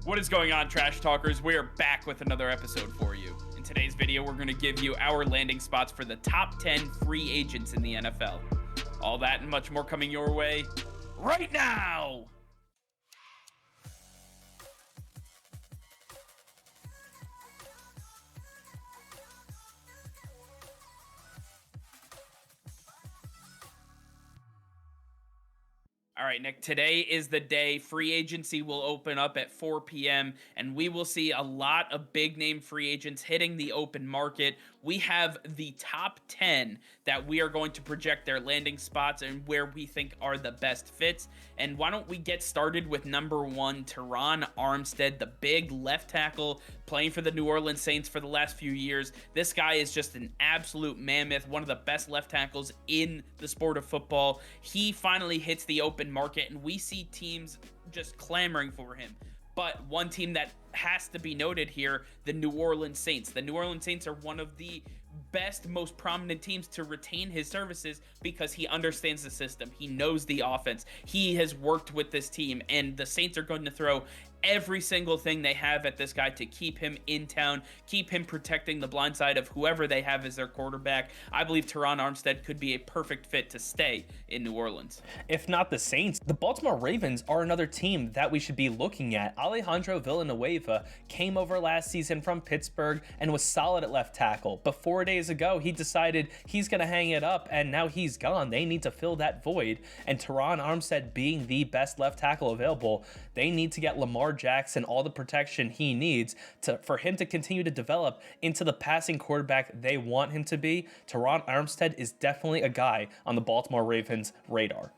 What is going on, Trash Talkers? We are back with another episode for you. In today's video, we're going to give you our landing spots for the top 10 free agents in the NFL. All that and much more coming your way right now! All right, Nick, today is the day free agency will open up at 4 p.m., and we will see a lot of big-name free agents hitting the open market. We have the top 10 that we are going to project their landing spots and where we think are the best fits. And why don't we get started with number 1, Terron Armstead, the big left tackle playing for the New Orleans Saints for the last few years. This guy is just an absolute mammoth, one of the best left tackles in the sport of football. He finally hits the open market, and we see teams just clamoring for him. But one team that has to be noted here, the New Orleans Saints. The New Orleans Saints are one of the best, most prominent teams to retain his services because he understands the system. He knows the offense. He has worked with this team, and the Saints are going to throw every single thing they have at this guy to keep him in town, keep him protecting the blind side of whoever they have as their quarterback. I believe Terron Armstead could be a perfect fit to stay in New Orleans. If not the Saints, the Baltimore Ravens are another team that we should be looking at. Alejandro Villanueva came over last season from Pittsburgh and was solid at left tackle. But 4 days ago, he decided he's going to hang it up, and now he's gone. They need to fill that void. And Terron Armstead being the best left tackle available, they need to get Lamar Jackson all the protection he needs for him to continue to develop into the passing quarterback they want him to be. Terron Armstead is definitely a guy on the Baltimore Ravens radar.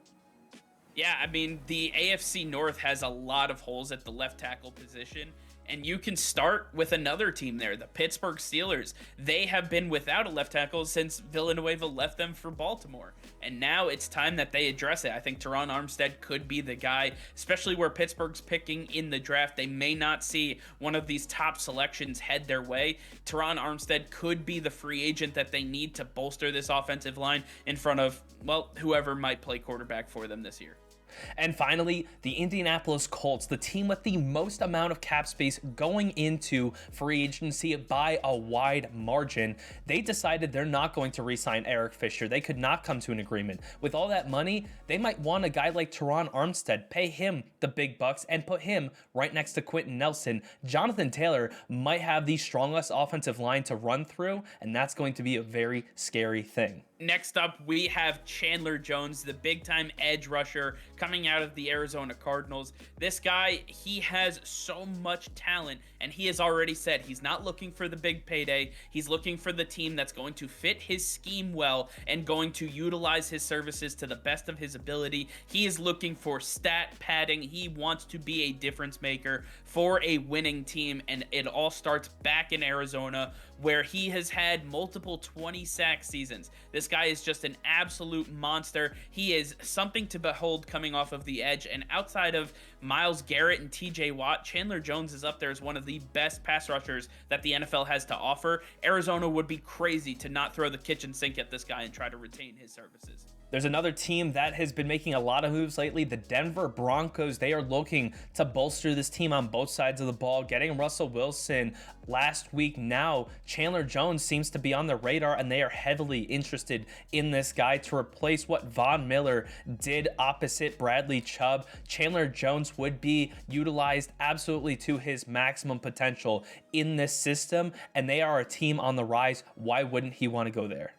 Yeah, I mean, the AFC North has a lot of holes at the left tackle position, and you can start with another team there, the Pittsburgh Steelers. They have been without a left tackle since Villanueva left them for Baltimore, and now it's time that they address it. I think Terron Armstead could be the guy, especially where Pittsburgh's picking in the draft. They may not see one of these top selections head their way. Terron Armstead could be the free agent that they need to bolster this offensive line in front of, well, whoever might play quarterback for them this year. And finally, the Indianapolis Colts, the team with the most amount of cap space going into free agency by a wide margin. They decided they're not going to re-sign Eric Fisher. They could not come to an agreement. With all that money, they might want a guy like Terron Armstead, pay him the big bucks, and put him right next to Quentin Nelson. Jonathan Taylor might have the strongest offensive line to run through, and that's going to be a very scary thing. Next up, we have Chandler Jones, the big-time edge rusher coming out of the Arizona Cardinals. This guy, he has so much talent, and he has already said he's not looking for the big payday. He's looking for the team that's going to fit his scheme well and going to utilize his services to the best of his ability. He is looking for stat padding. He wants to be a difference maker for a winning team, and it all starts back in Arizona, where he has had multiple 20-sack seasons. This guy is just an absolute monster. He is something to behold coming off of the edge, and outside of Myles Garrett and TJ Watt, Chandler Jones is up there as one of the best pass rushers that the NFL has to offer. Arizona would be crazy to not throw the kitchen sink at this guy and try to retain his services. There's another team that has been making a lot of moves lately, the Denver Broncos. They are looking to bolster this team on both sides of the ball, getting Russell Wilson last week. Now, Chandler Jones seems to be on the radar, and they are heavily interested in this guy to replace what Von Miller did opposite Bradley Chubb. Chandler Jones would be utilized absolutely to his maximum potential in this system, and they are a team on the rise. Why wouldn't he want to go there?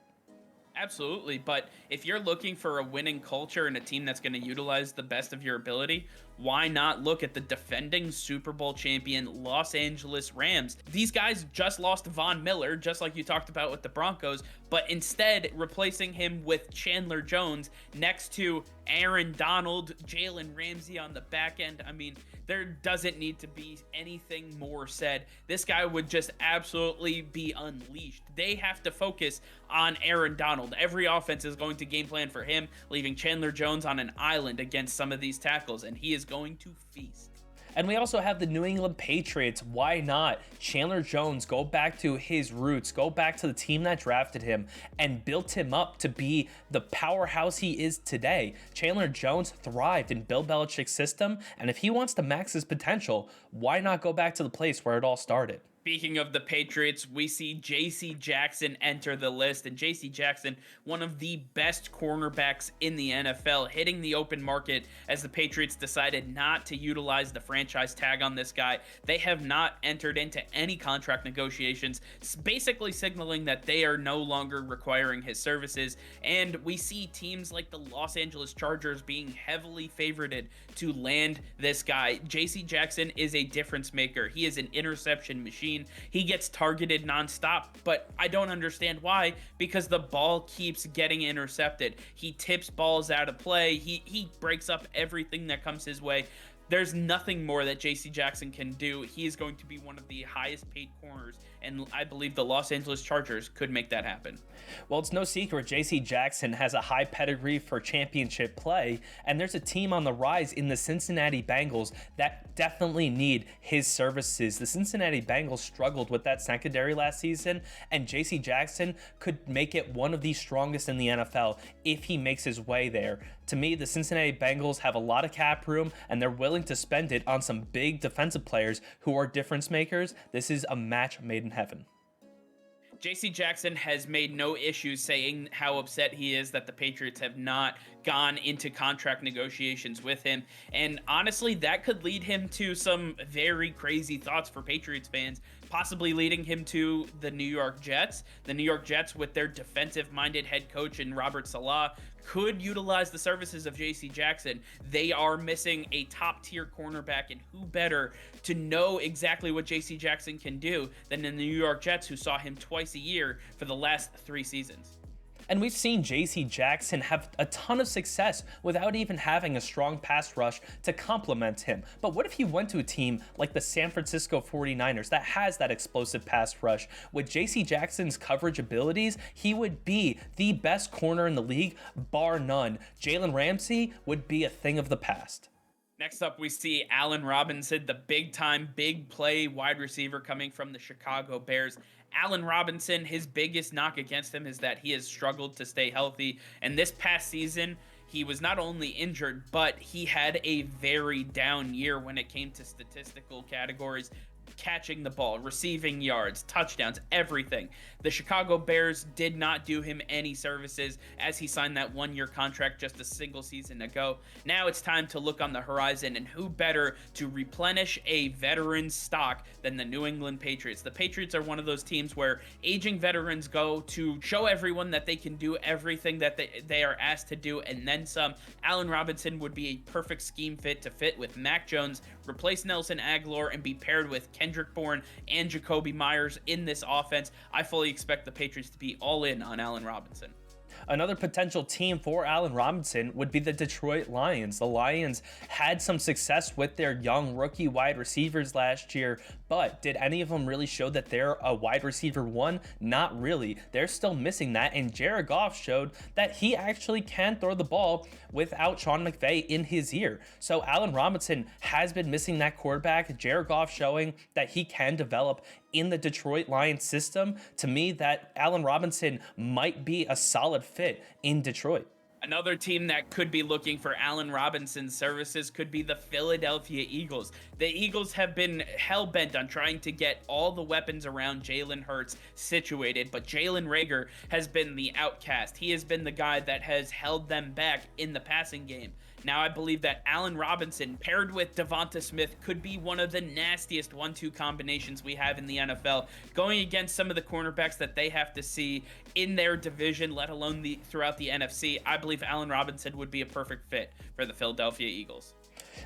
Absolutely, but if you're looking for a winning culture and a team that's going to utilize the best of your ability, why not look at the defending Super Bowl champion Los Angeles Rams? These guys just lost Von Miller, just like you talked about with the Broncos, but instead replacing him with Chandler Jones next to Aaron Donald, Jalen Ramsey on the back end. I mean, there doesn't need to be anything more said. This guy would just absolutely be unleashed. They have to focus on Aaron Donald. Every offense is going to game plan for him, leaving Chandler Jones on an island against some of these tackles, and he is going to feast. And we also have the New England Patriots. Why not? Chandler Jones, go back to his roots, go back to the team that drafted him and built him up to be the powerhouse he is today. Chandler Jones thrived in Bill Belichick's system, and if he wants to max his potential, why not go back to the place where it all started? Speaking of the Patriots, we see J.C. Jackson enter the list, and J.C. Jackson, one of the best cornerbacks in the NFL, hitting the open market as the Patriots decided not to utilize the franchise tag on this guy. They have not entered into any contract negotiations, basically signaling that they are no longer requiring his services, and we see teams like the Los Angeles Chargers being heavily favored to land this guy. J.C. Jackson is a difference maker. He is an interception machine. He gets targeted nonstop, but I don't understand why, because the ball keeps getting intercepted. He tips balls out of play. He breaks up everything that comes his way. There's nothing more that J.C. Jackson can do. He is going to be one of the highest paid corners, and I believe the Los Angeles Chargers could make that happen. Well, it's no secret J.C. Jackson has a high pedigree for championship play, and there's a team on the rise in the Cincinnati Bengals that definitely need his services. The Cincinnati Bengals struggled with that secondary last season, and J.C. Jackson could make it one of the strongest in the NFL if he makes his way there. To me, the Cincinnati Bengals have a lot of cap room, and they're willing to spend it on some big defensive players who are difference makers. This is a match made in heaven. J.C. Jackson has made no issues saying how upset he is that the Patriots have not gone into contract negotiations with him. And honestly, that could lead him to some very crazy thoughts for Patriots fans, possibly leading him to the New York Jets. The New York Jets, with their defensive-minded head coach in Robert Saleh, could utilize the services of J.C. Jackson. They are missing a top-tier cornerback, and who better to know exactly what J.C. Jackson can do than the New York Jets, who saw him twice a year for the last 3 seasons. And we've seen J.C. Jackson have a ton of success without even having a strong pass rush to complement him. But what if he went to a team like the San Francisco 49ers that has that explosive pass rush? With J.C. Jackson's coverage abilities, he would be the best corner in the league, bar none. Jalen Ramsey would be a thing of the past. Next up, we see Allen Robinson, the big-time, big-play wide receiver coming from the Chicago Bears. Allen Robinson, his biggest knock against him is that he has struggled to stay healthy. And this past season, he was not only injured, but he had a very down year when it came to statistical categories. Catching the ball, receiving yards, touchdowns, everything. The Chicago Bears did not do him any services as he signed that 1-year contract just a single season ago. Now it's time to look on the horizon, and who better to replenish a veteran stock than the New England Patriots? The Patriots are one of those teams where aging veterans go to show everyone that they can do everything that they are asked to do, and then some. Allen Robinson would be a perfect scheme fit to fit with Mac Jones, replace Nelson Aguilar, and be paired with Kendrick Bourne and Jacoby Myers in this offense. I fully expect the Patriots to be all in on Allen Robinson. Another potential team for Allen Robinson would be the Detroit Lions. The Lions had some success with their young rookie wide receivers last year, but did any of them really show that they're a wide receiver one? Not really. They're still missing that, and Jared Goff showed that he actually can throw the ball without Sean McVay in his ear. So Allen Robinson has been missing that quarterback. Jared Goff showing that he can develop in the Detroit Lions system. To me, that Allen Robinson might be a solid fit in Detroit. Another team that could be looking for Allen Robinson's services could be the Philadelphia Eagles. The Eagles have been hell-bent on trying to get all the weapons around Jalen Hurts situated, but Jalen Reagor has been the outcast. He has been the guy that has held them back in the passing game. Now, I believe that Allen Robinson paired with Devonta Smith could be one of the nastiest 1-2 combinations we have in the NFL, going against some of the cornerbacks that they have to see in their division, let alone throughout the NFC. I believe Allen Robinson would be a perfect fit for the Philadelphia Eagles.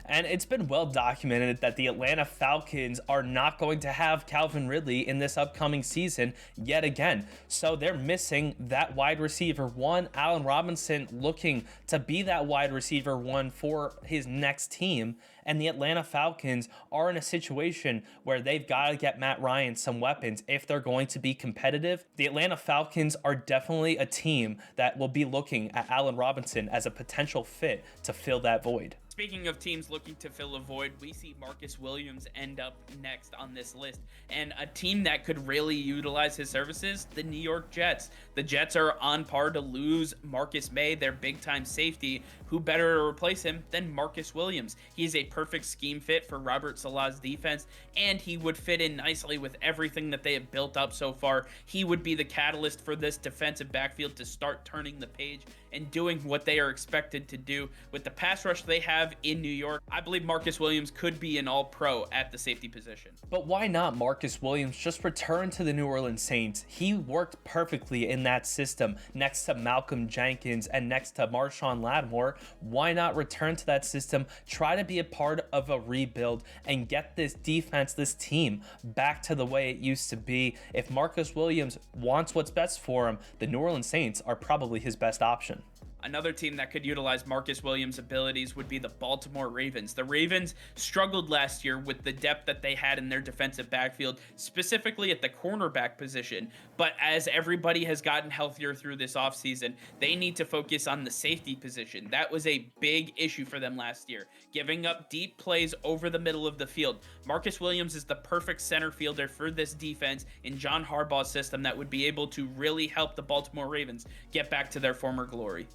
And it's been well documented that the Atlanta Falcons are not going to have Calvin Ridley in this upcoming season yet again. So they're missing that wide receiver one. Allen Robinson looking to be that wide receiver one for his next team. And the Atlanta Falcons are in a situation where they've got to get Matt Ryan some weapons if they're going to be competitive. The Atlanta Falcons are definitely a team that will be looking at Allen Robinson as a potential fit to fill that void. Speaking of teams looking to fill a void, we see Marcus Williams end up next on this list. And a team that could really utilize his services, the New York Jets. The Jets are on par to lose Marcus May, their big-time safety. Who better to replace him than Marcus Williams? He is a perfect scheme fit for Robert Saleh's defense, and he would fit in nicely with everything that they have built up so far. He would be the catalyst for this defensive backfield to start turning the page and doing what they are expected to do. With the pass rush they have in New York, I believe Marcus Williams could be an all-pro at the safety position. But why not Marcus Williams just return to the New Orleans Saints? He worked perfectly in that system next to Malcolm Jenkins and next to Marshawn Lattimore. Why not return to that system, try to be a part of a rebuild, and get this defense, this team, back to the way it used to be? If Marcus Williams wants what's best for him, the New Orleans Saints are probably his best option. Another team that could utilize Marcus Williams' abilities would be the Baltimore Ravens. The Ravens struggled last year with the depth that they had in their defensive backfield, specifically at the cornerback position. But as everybody has gotten healthier through this offseason, they need to focus on the safety position. That was a big issue for them last year, giving up deep plays over the middle of the field. Marcus Williams is the perfect center fielder for this defense in John Harbaugh's system that would be able to really help the Baltimore Ravens get back to their former glory.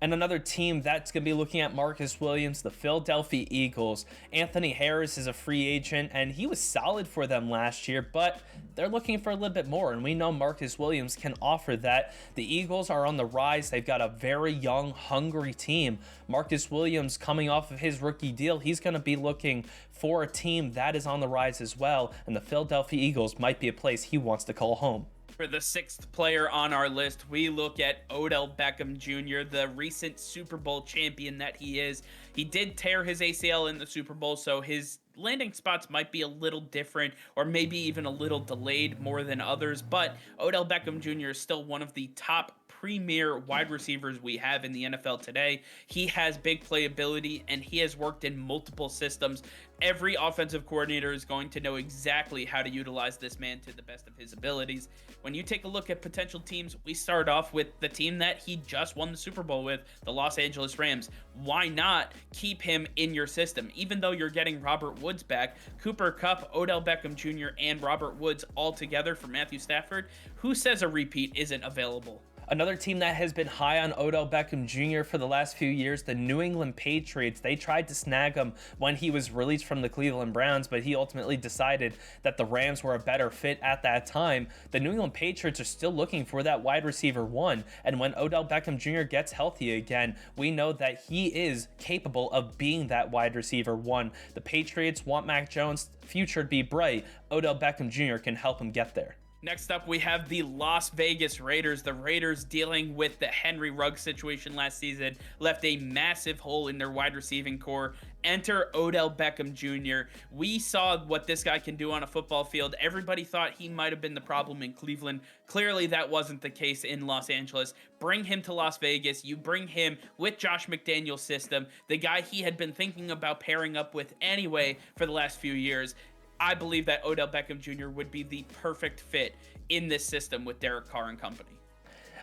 And another team that's going to be looking at Marcus Williams, the Philadelphia Eagles. Anthony Harris is a free agent, and he was solid for them last year, but they're looking for a little bit more, and we know Marcus Williams can offer that. The Eagles are on the rise. They've got a very young, hungry team. Marcus Williams, coming off of his rookie deal, he's going to be looking for a team that is on the rise as well, and the Philadelphia Eagles might be a place he wants to call home. For the sixth player on our list, we look at Odell Beckham Jr., the recent Super Bowl champion that he is. He did tear his ACL in the Super Bowl, so his landing spots might be a little different or maybe even a little delayed more than others, but Odell Beckham Jr. is still one of the top premier wide receivers we have in the NFL today. He has big playability and he has worked in multiple systems. Every offensive coordinator is going to know exactly how to utilize this man to the best of his abilities. When you take a look at potential teams, we start off with the team that he just won the Super Bowl with, the Los Angeles Rams. Why not keep him in your system? Even though you're getting Robert Woods back, Cooper Kupp, Odell Beckham Jr., and Robert Woods all together for Matthew Stafford, who says a repeat isn't available? Another team that has been high on Odell Beckham Jr. for the last few years, the New England Patriots. They tried to snag him when he was released from the Cleveland Browns, but he ultimately decided that the Rams were a better fit at that time. The New England Patriots are still looking for that wide receiver one, and when Odell Beckham Jr. gets healthy again, we know that he is capable of being that wide receiver one. The Patriots want Mac Jones' future to be bright. Odell Beckham Jr. can help him get there. Next up, we have the Las Vegas Raiders. The Raiders, dealing with the Henry Ruggs situation last season, left a massive hole in their wide receiving core. Enter Odell Beckham Jr. We saw what this guy can do on a football field. Everybody thought he might have been the problem in Cleveland. Clearly, that wasn't the case in Los Angeles. Bring him to Las Vegas. You bring him with Josh McDaniels' system, the guy he had been thinking about pairing up with anyway for the last few years. I believe that Odell Beckham Jr. would be the perfect fit in this system with Derek Carr and company.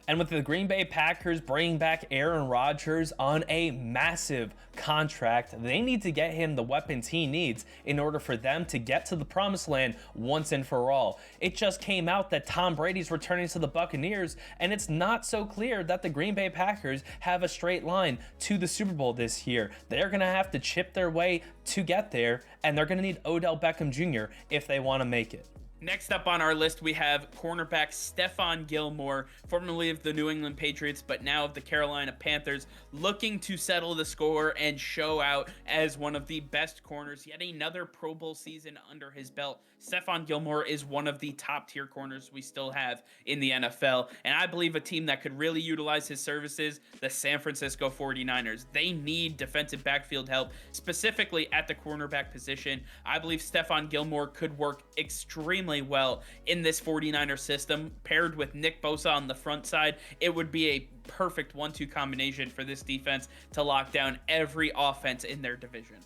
And with the Green Bay Packers bringing back Aaron Rodgers on a massive contract, they need to get him the weapons he needs in order for them to get to the promised land once and for all. It just came out that Tom Brady's returning to the Buccaneers, and it's not so clear that the Green Bay Packers have a straight line to the Super Bowl this year. They're going to have to chip their way to get there, and they're going to need Odell Beckham Jr. if they want to make it. Next up on our list, we have cornerback Stephon Gilmore, formerly of the New England Patriots, but now of the Carolina Panthers, looking to settle the score and show out as one of the best corners. Yet another Pro Bowl season under his belt. Stephon Gilmore is one of the top tier corners we still have in the NFL, and I believe a team that could really utilize his services, the San Francisco 49ers. They need defensive backfield help, specifically at the cornerback position. I believe Stephon Gilmore could work extremely well in this 49er system. Paired with Nick Bosa on the front side, it would be a perfect 1-2 combination for this defense to lock down every offense in their division.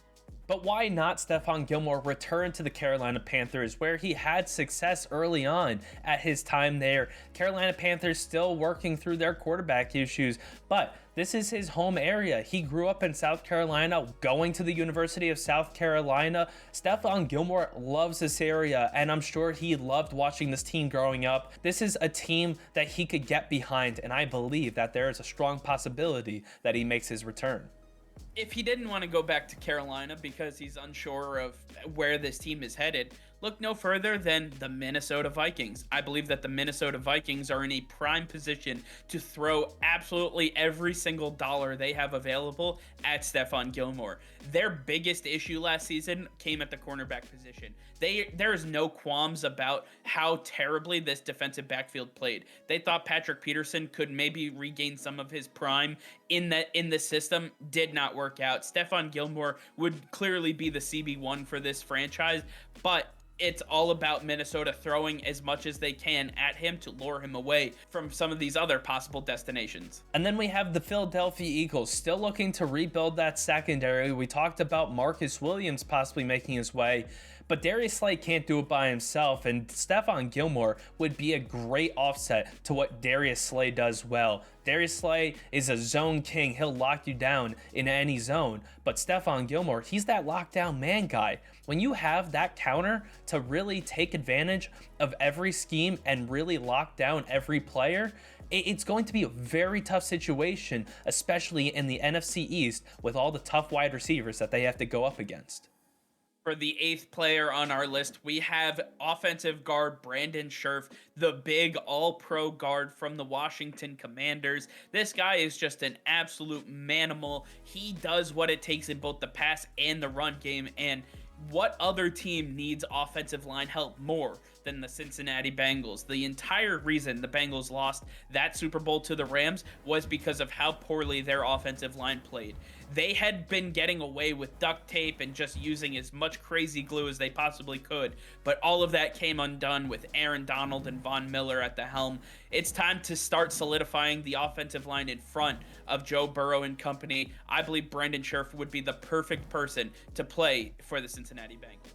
But why not Stephon Gilmore return to the Carolina Panthers, where he had success early on at his time there? Carolina Panthers still working through their quarterback issues, but this is his home area. He grew up in South Carolina, going to the University of South Carolina. Stephon Gilmore loves this area, and I'm sure he loved watching this team growing up. This is a team that he could get behind, and I believe that there is a strong possibility that he makes his return. If he didn't want to go back to Carolina because he's unsure of where this team is headed, look no further than the Minnesota Vikings. I believe that the Minnesota Vikings are in a prime position to throw absolutely every single dollar they have available at Stephon Gilmore. Their biggest issue last season came at the cornerback position. There is no qualms about how terribly this defensive backfield played. They thought Patrick Peterson could maybe regain some of his prime in the system. Did not work out. Stephon Gilmore would clearly be the CB1 for this franchise, but it's all about Minnesota throwing as much as they can at him to lure him away from some of these other possible destinations. And then we have the Philadelphia Eagles still looking to rebuild that secondary. We talked about Marcus Williams possibly making his way, but Darius Slay can't do it by himself, and Stephon Gilmore would be a great offset to what Darius Slay does well. Darius Slay is a zone king. He'll lock you down in any zone, but Stephon Gilmore, he's that lockdown man guy. When you have that counter to really take advantage of every scheme and really lock down every player, it's going to be a very tough situation, especially in the NFC East with all the tough wide receivers that they have to go up against. For the 8th player on our list, we have offensive guard Brandon Scherff, the big all-pro guard from the Washington Commanders. This guy is just an absolute manimal. He does what it takes in both the pass and the run game, and what other team needs offensive line help more than the Cincinnati Bengals? The entire reason the Bengals lost that Super Bowl to the Rams was because of how poorly their offensive line played. They had been getting away with duct tape and just using as much crazy glue as they possibly could, but all of that came undone with Aaron Donald and Von Miller at the helm. It's time to start solidifying the offensive line in front of Joe Burrow and company. I believe Brandon Scherff would be the perfect person to play for the Cincinnati Bengals.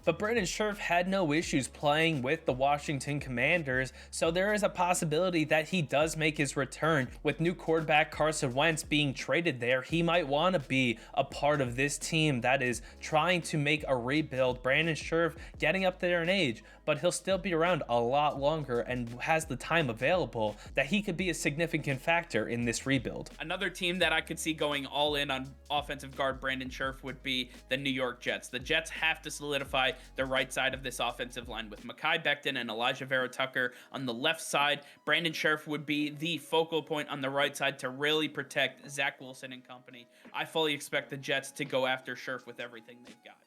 But Brandon Scherff had no issues playing with the Washington Commanders, so there is a possibility that he does make his return. With new quarterback Carson Wentz being traded there, he might want to be a part of this team that is trying to make a rebuild. Brandon Scherff getting up there in age, but he'll still be around a lot longer and has the time available that he could be a significant factor in this rebuild. Another team that I could see going all in on offensive guard Brandon Scherff would be the New York Jets. The Jets have to solidify the right side of this offensive line with Mekhi Becton and Elijah Vera Tucker on the left side. Brandon Scherff would be the focal point on the right side to really protect Zach Wilson and company. I fully expect the Jets to go after Scherff with everything they've got.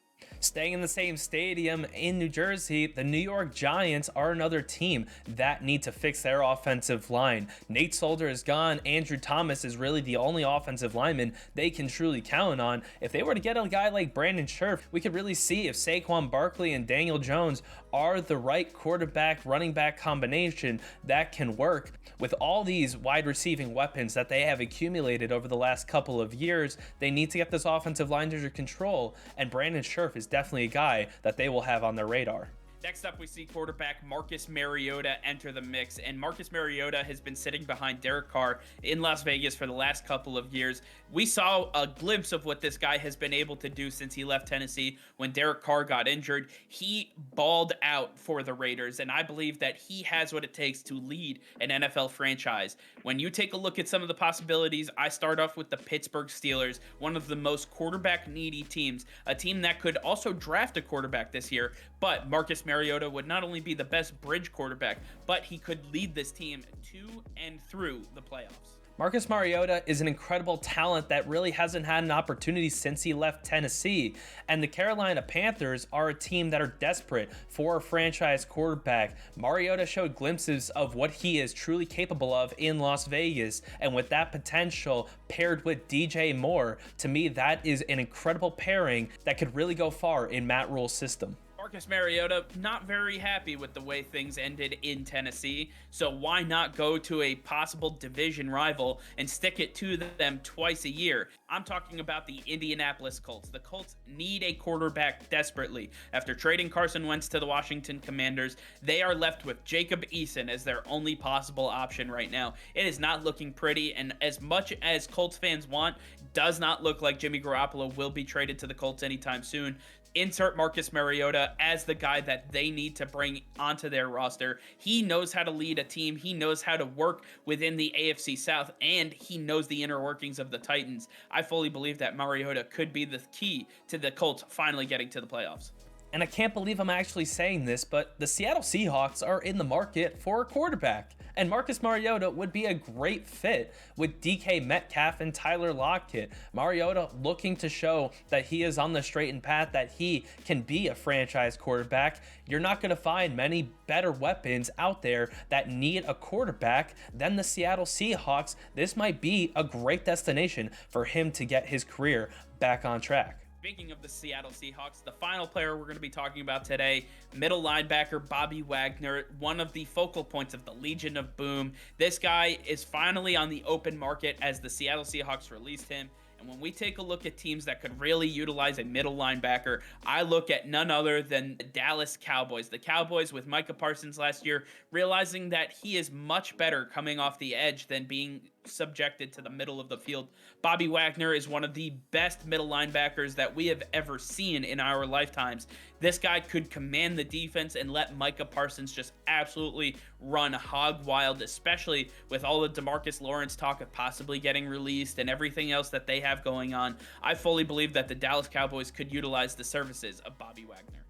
Staying in the same stadium in New Jersey, the New York Giants are another team that need to fix their offensive line. Nate Solder is gone. Andrew Thomas is really the only offensive lineman they can truly count on. If they were to get a guy like Brandon Scherff, we could really see if Saquon Barkley and Daniel Jones are the right quarterback running back combination that can work. With all these wide receiving weapons that they have accumulated over the last couple of years, they need to get this offensive line under control, and Brandon Scherff is definitely a guy that they will have on their radar. Next up, we see quarterback Marcus Mariota enter the mix, and Marcus Mariota has been sitting behind Derek Carr in Las Vegas for the last couple of years. We saw a glimpse of what this guy has been able to do since he left Tennessee when Derek Carr got injured. He balled out for the Raiders, and I believe that he has what it takes to lead an NFL franchise. When you take a look at some of the possibilities, I start off with the Pittsburgh Steelers, one of the most quarterback-needy teams, a team that could also draft a quarterback this year, but Marcus Mariota would not only be the best bridge quarterback, but he could lead this team to and through the playoffs. Marcus Mariota is an incredible talent that really hasn't had an opportunity since he left Tennessee, and the Carolina Panthers are a team that are desperate for a franchise quarterback. Mariota showed glimpses of what he is truly capable of in Las Vegas, and with that potential paired with DJ Moore, to me that is an incredible pairing that could really go far in Matt Rule's system. Marcus Mariota, not very happy with the way things ended in Tennessee, so why not go to a possible division rival and stick it to them twice a year? I'm talking about the Indianapolis Colts. The Colts need a quarterback desperately. After trading Carson Wentz to the Washington Commanders, they are left with Jacob Eason as their only possible option right now. It is not looking pretty, and as much as Colts fans want, does not look like Jimmy Garoppolo will be traded to the Colts anytime soon. Insert Marcus Mariota as the guy that they need to bring onto their roster. He knows how to lead a team. He knows how to work within the AFC South, and he knows the inner workings of the Titans. I fully believe that Mariota could be the key to the Colts finally getting to the playoffs. And I can't believe I'm actually saying this, but the Seattle Seahawks are in the market for a quarterback. And Marcus Mariota would be a great fit with DK Metcalf and Tyler Lockett. Mariota looking to show that he is on the straight path, that he can be a franchise quarterback. You're not going to find many better weapons out there that need a quarterback than the Seattle Seahawks. This might be a great destination for him to get his career back on track. Speaking of the Seattle Seahawks, the final player we're going to be talking about today, middle linebacker Bobby Wagner, one of the focal points of the Legion of Boom. This guy is finally on the open market as the Seattle Seahawks released him. And when we take a look at teams that could really utilize a middle linebacker, I look at none other than the Dallas Cowboys. The Cowboys with Micah Parsons last year, realizing that he is much better coming off the edge than being subjected to the middle of the field. Bobby Wagner is one of the best middle linebackers that we have ever seen in our lifetimes. This guy could command the defense and let Micah Parsons just absolutely run hog wild, especially with all the DeMarcus Lawrence talk of possibly getting released and everything else that they have going on. I fully believe that the Dallas Cowboys could utilize the services of Bobby Wagner.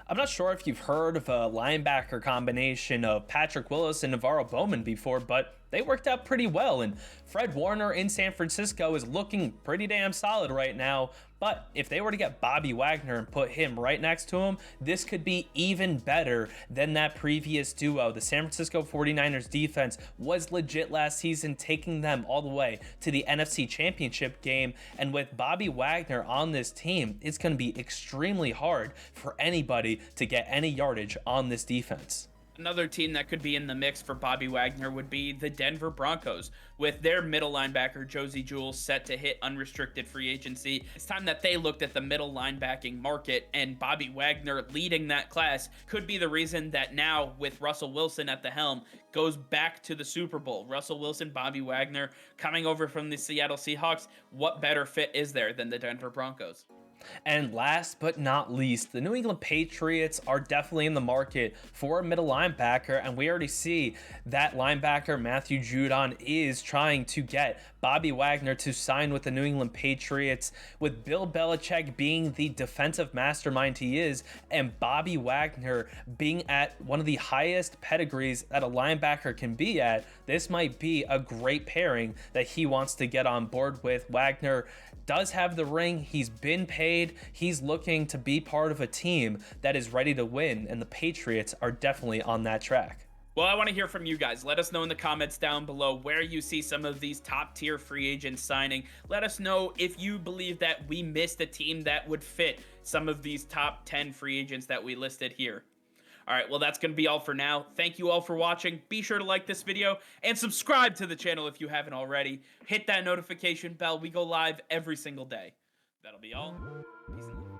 I'm not sure if you've heard of a linebacker combination of Patrick Willis and Navarro Bowman before, but they worked out pretty well, and Fred Warner in San Francisco is looking pretty damn solid right now. But if they were to get Bobby Wagner and put him right next to him, this could be even better than that previous duo. The San Francisco 49ers defense was legit last season, taking them all the way to the NFC Championship game. And with Bobby Wagner on this team, it's going to be extremely hard for anybody to get any yardage on this defense. Another team that could be in the mix for Bobby Wagner would be the Denver Broncos. With their middle linebacker, Josie Jewell, set to hit unrestricted free agency, it's time that they looked at the middle linebacking market, and Bobby Wagner leading that class could be the reason that now, with Russell Wilson at the helm, goes back to the Super Bowl. Russell Wilson, Bobby Wagner, coming over from the Seattle Seahawks, what better fit is there than the Denver Broncos? And last but not least, the New England Patriots are definitely in the market for a middle linebacker, and we already see that linebacker Matthew Judon is trying to get Bobby Wagner to sign with the New England Patriots. With Bill Belichick being the defensive mastermind he is, and Bobby Wagner being at one of the highest pedigrees that a linebacker can be at, this might be a great pairing that he wants to get on board with. Wagner does have the ring, he's been paid, he's looking to be part of a team that is ready to win, and the Patriots are definitely on that track. Well, I want to hear from you guys. Let us know in the comments down below where you see some of these top tier free agents signing. Let us know if you believe that we missed a team that would fit some of these top 10 free agents that we listed here. All right, well, that's going to be all for now. Thank you all for watching. Be sure to like this video and subscribe to the channel if you haven't already. Hit that notification bell. We go live every single day. That'll be all. Peace and love.